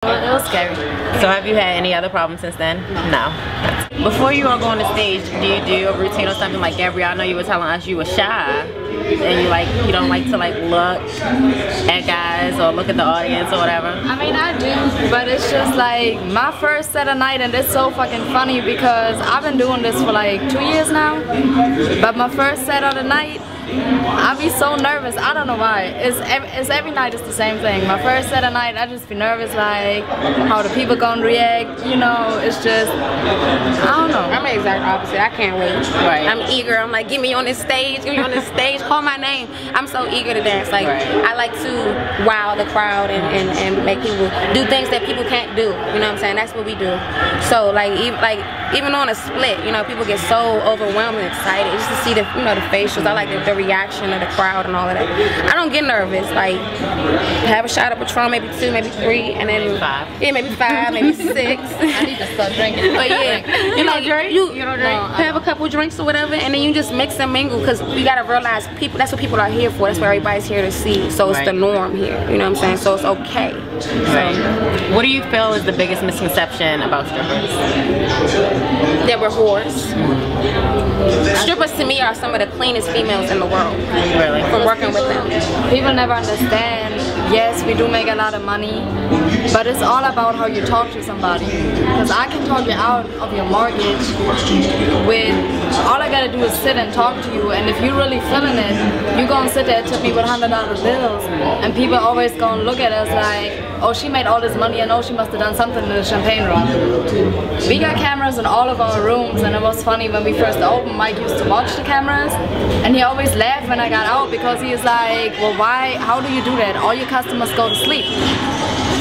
It was scary. So have you had any other problems since then? No. Before you all go on the stage, do you do a routine or something? Like Gabrielle, I know you were telling us you were shy and you don't like to look at guys or look at the audience or whatever. I mean, I do, but it's just like my first set of night, and it's so fucking funny because I've been doing this for like 2 years now, but my first set of the night, I be so nervous. I don't know why. It's every night it's the same thing. My first set of night, I just be nervous, like how the people gonna react. You know, it's just, I don't know. I'm the exact opposite. I can't wait. Right. I'm eager. I'm like, get me on this stage. Get me on this stage. Call my name. I'm so eager to dance. Like I like to wow the crowd and make people do things that people can't do. You know what I'm saying? That's what we do. So even on a split, you know, people get so overwhelmed and excited just to see the the facials. I like the reaction of the crowd and all of that. I don't get nervous. Like have a shot of Patron, maybe 2, maybe 3, and then 5. Yeah, maybe 5, maybe 6. I need to start drinking. But yeah, you know, drink. You don't drink. Have a couple drinks or whatever, and then you just mix and mingle because you gotta realize people. That's what people are here for. That's what everybody's here to see. So it's the norm here. You know what I'm saying? So it's okay. Right. What do you feel is the biggest misconception about strippers? That we're whores. Strippers to me are some of the cleanest females in the world. Really? From working with them. People never understand. Yes, we do make a lot of money, but it's all about how you talk to somebody. Because I can talk you out of your mortgage with, all I gotta do is sit and talk to you, and if you're really feeling it, you're gonna sit there and tip me with $100 bills, and people always gonna look at us like, oh, she made all this money and oh, she must have done something in the champagne room. We got cameras in all of our rooms, and it was funny when we first opened, Mike used to watch the cameras, and he always laughed when I got out because he was like, well, why, how do you do that? All your customers go to sleep.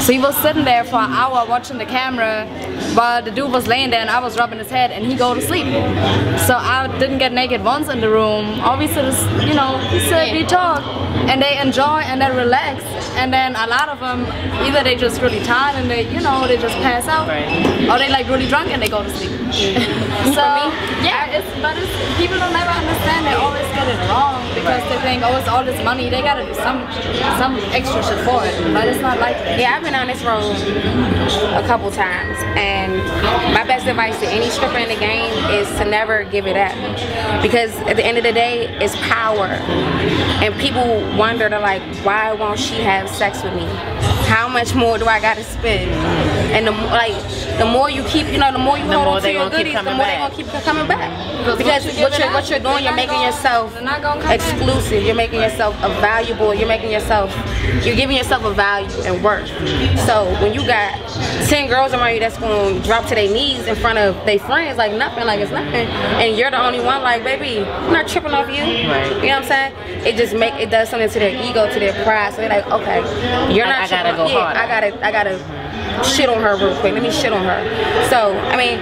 So he was sitting there for an hour watching the camera while the dude was laying there and I was rubbing his head and he go to sleep. So I didn't get naked once in the room. All we sit is, you know, sit, we talk, and they enjoy and they relax. And then a lot of them, either they just really tired and they, you know, they just pass out, or they like really drunk and they go to sleep. So yeah, but people don't never understand. They always get it wrong because they think, oh, it's all this money. They gotta do some extra shit for it, but it's not like that. Yeah, I've been on this road a couple times, and my best advice to any stripper in the game is to never give it up, because at the end of the day, it's power, and people wonder, they're like, why won't she have sex with me? How much more do I gotta spend? And the more you keep, you know, the more you hold on to your goodies, the more they're gonna keep coming back. Because what you're doing, you're making yourself exclusive. You're making yourself a valuable. You're giving yourself a value and worth. So when you got 10 girls around you that's gonna drop to their knees in front of their friends like nothing, like it's nothing, and you're the only one, like, baby, I'm not tripping off you. Right. You know what I'm saying? It does something to their ego, to their pride. So they're like, okay, you're not. I gotta go harder. I gotta shit on her real quick. Let me shit on her. So I mean,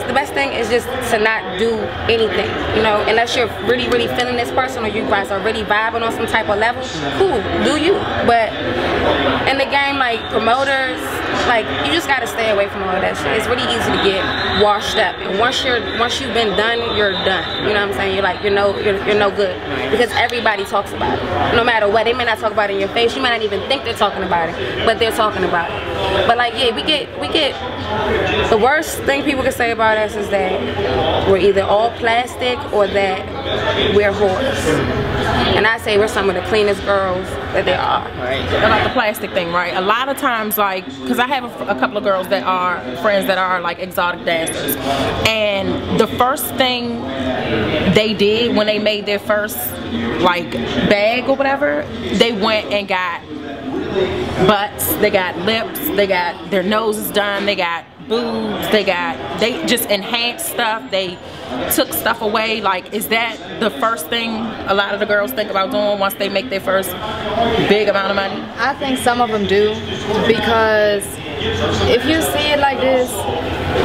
the best thing is just to not do anything, you know, unless you're really feeling this person or you guys are really vibing on some type of level. Cool, do you? But in the game, like promoters, like you just gotta stay away from all of that shit. It's really easy to get washed up, and once you've been done, you're done. You know what I'm saying? You're like, you're no good, because everybody talks about it. No matter what, they may not talk about it in your face. You might not even think they're talking about it, but they're talking about it. But like, yeah, we get the worst thing people can say about us is that we're either all plastic or that we're whores. And I say we're some of the cleanest girls that there are. Right. About the plastic thing, right? A lot of times, like, because I have a couple of girls that are friends that are like exotic dancers, and the first thing they did when they made their first like bag or whatever, they went and got butts, they got lips, they got their noses done, they got boobs, they just enhanced stuff, they took stuff away. Like, is that the first thing a lot of the girls think about doing once they make their first big amount of money? I think some of them do, because if you see it like this,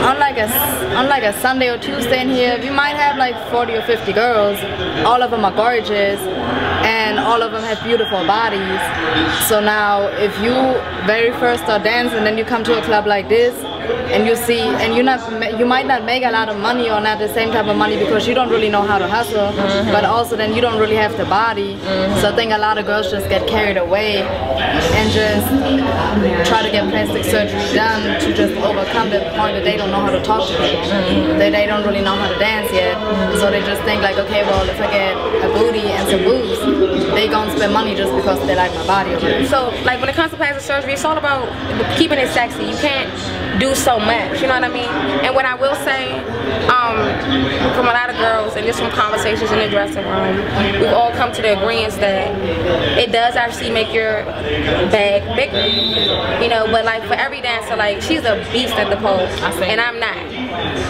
on like a Sunday or Tuesday in here, you might have like 40 or 50 girls. All of them are gorgeous, and all of them have beautiful bodies. So now, if you very first are dancing and then you come to a club like this, and you see, and you might not make a lot of money or not the same type of money because you don't really know how to hustle, but also then you don't really have the body. So I think a lot of girls just get carried away and just try to get plastic surgery done to just overcome the point that they don't know how to talk to people. They don't really know how to dance yet, so they just think like, okay, well, if I get a booty and some boobs, they gonna spend money just because they like my body or whatever. So like when it comes to plastic surgery, it's all about keeping it sexy. You can't do so much, you know what I mean? And what I will say, from a lot of girls, and just from conversations in the dressing room, we've all come to the agreement that it does actually make your bag bigger, you know. But like for every dancer, like she's a beast at the pole, and I'm not,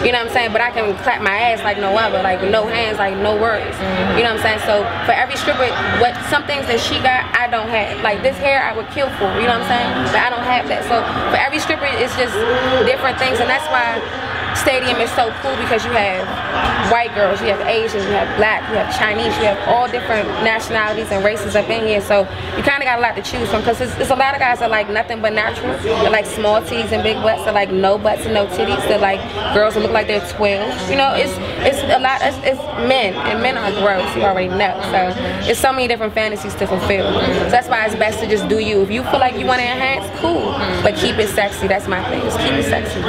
you know what I'm saying? But I can clap my ass like no other, like with no hands, like no words, you know what I'm saying? So for every stripper, some things that she got, I don't have. Like this hair, I would kill for, you know what I'm saying? But I don't have that. So for every stripper, it's just different things, and that's why Stadium is so cool, because you have white girls, you have Asians, you have black, you have Chinese, you have all different nationalities and races up in here. So you kind of got a lot to choose from, because there's a lot of guys that like nothing but natural. They're like small titties and big butts. They're like no butts and no titties. They're like girls that look like they're 12. You know, it's a lot. It's men, and men are gross. You already know. So it's so many different fantasies to fulfill. So that's why it's best to just do you. If you feel like you want to enhance, cool, but keep it sexy. That's my thing. Just keep it sexy.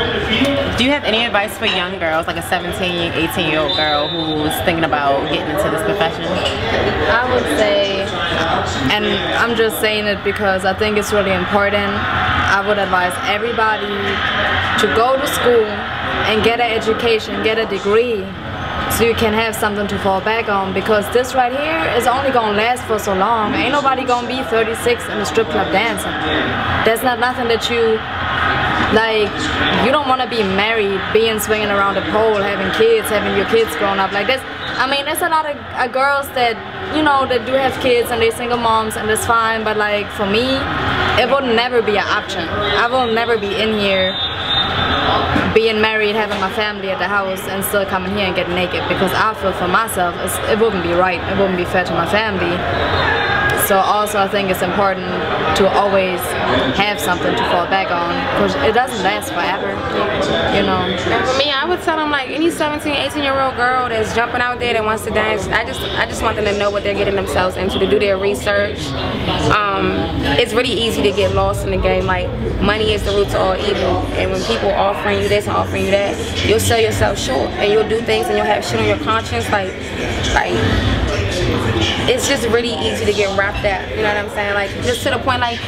Do you have any advice for young girls, like a 17, 18-year-old girl who's thinking about getting into this profession? I would say, and I'm just saying it because I think it's really important, I would advise everybody to go to school and get an education, get a degree, so you can have something to fall back on, because this right here is only gonna last for so long. Ain't nobody gonna be 36 in a strip club dancing. There's not nothing that you like. You don't want to be married, being swinging around the pole, having kids, having your kids grown up like this. I mean, there's a lot of girls that, you know, that do have kids and they single moms, and that's fine, but like for me, it would never be an option. I will never be in here being married, having my family at the house, and still coming here and getting naked, because I feel for myself it wouldn't be right, it wouldn't be fair to my family. So also I think it's important to always have something to fall back on, because it doesn't last forever, you know. And for me, I would tell them, like, any 17, 18-year-old girl that's jumping out there that wants to dance, I just want them to know what they're getting themselves into, to do their research. It's really easy to get lost in the game. Like, money is the root to all evil, and when people offering you this and offering you that, you'll sell yourself short, and you'll do things and you'll have shit on your conscience, like it's just really easy to get wrapped up, you know what I'm saying? Like, just to the point, like,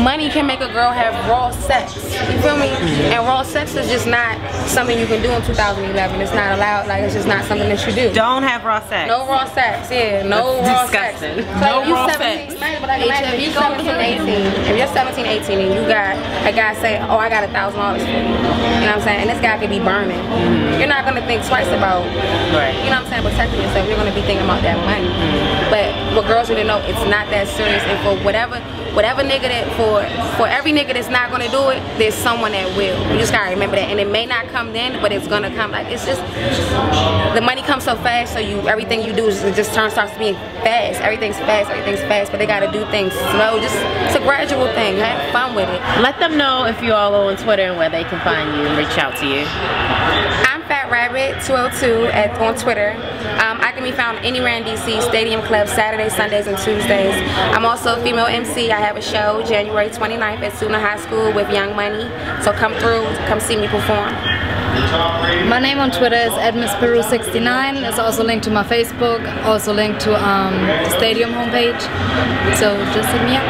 money can make a girl have raw sex, you feel me? And raw sex is just not something you can do in 2011. It's not allowed. Like, it's just not something that you do. Don't have raw sex. No raw sex, yeah, no raw sex. Disgusting. So No raw sex. But like, imagine if you're 17, 18, if you're 17, 18 and you got a guy say, oh, I got $1,000 for you, you know what I'm saying? And this guy could be burning. You're not gonna think twice about, Right. you know what I'm saying, protecting yourself. You're gonna be thinking about that money. But what girls need to know, it's not that serious. And for whatever nigga that, for every nigga that's not gonna do it, there's someone that will. You just gotta remember that. And it may not come then, but it's gonna come. Like, it's just, the money comes so fast, so everything you do starts being fast. Everything's fast, but they gotta do things slow. Just, it's a gradual thing. Have fun with it. Let them know if you all are on Twitter and where they can find you and reach out to you. I'm Fat Rabbit 202 on Twitter. I can be found anywhere in DC, Stadium Club, Saturdays, Sundays, and Tuesdays. I'm also a female MC. I have a show January 29th at Suna High School with Young Money. So come through, come see me perform. My name on Twitter is EdmisPeru69. It's also linked to my Facebook, also linked to the Stadium homepage. So just hit me up.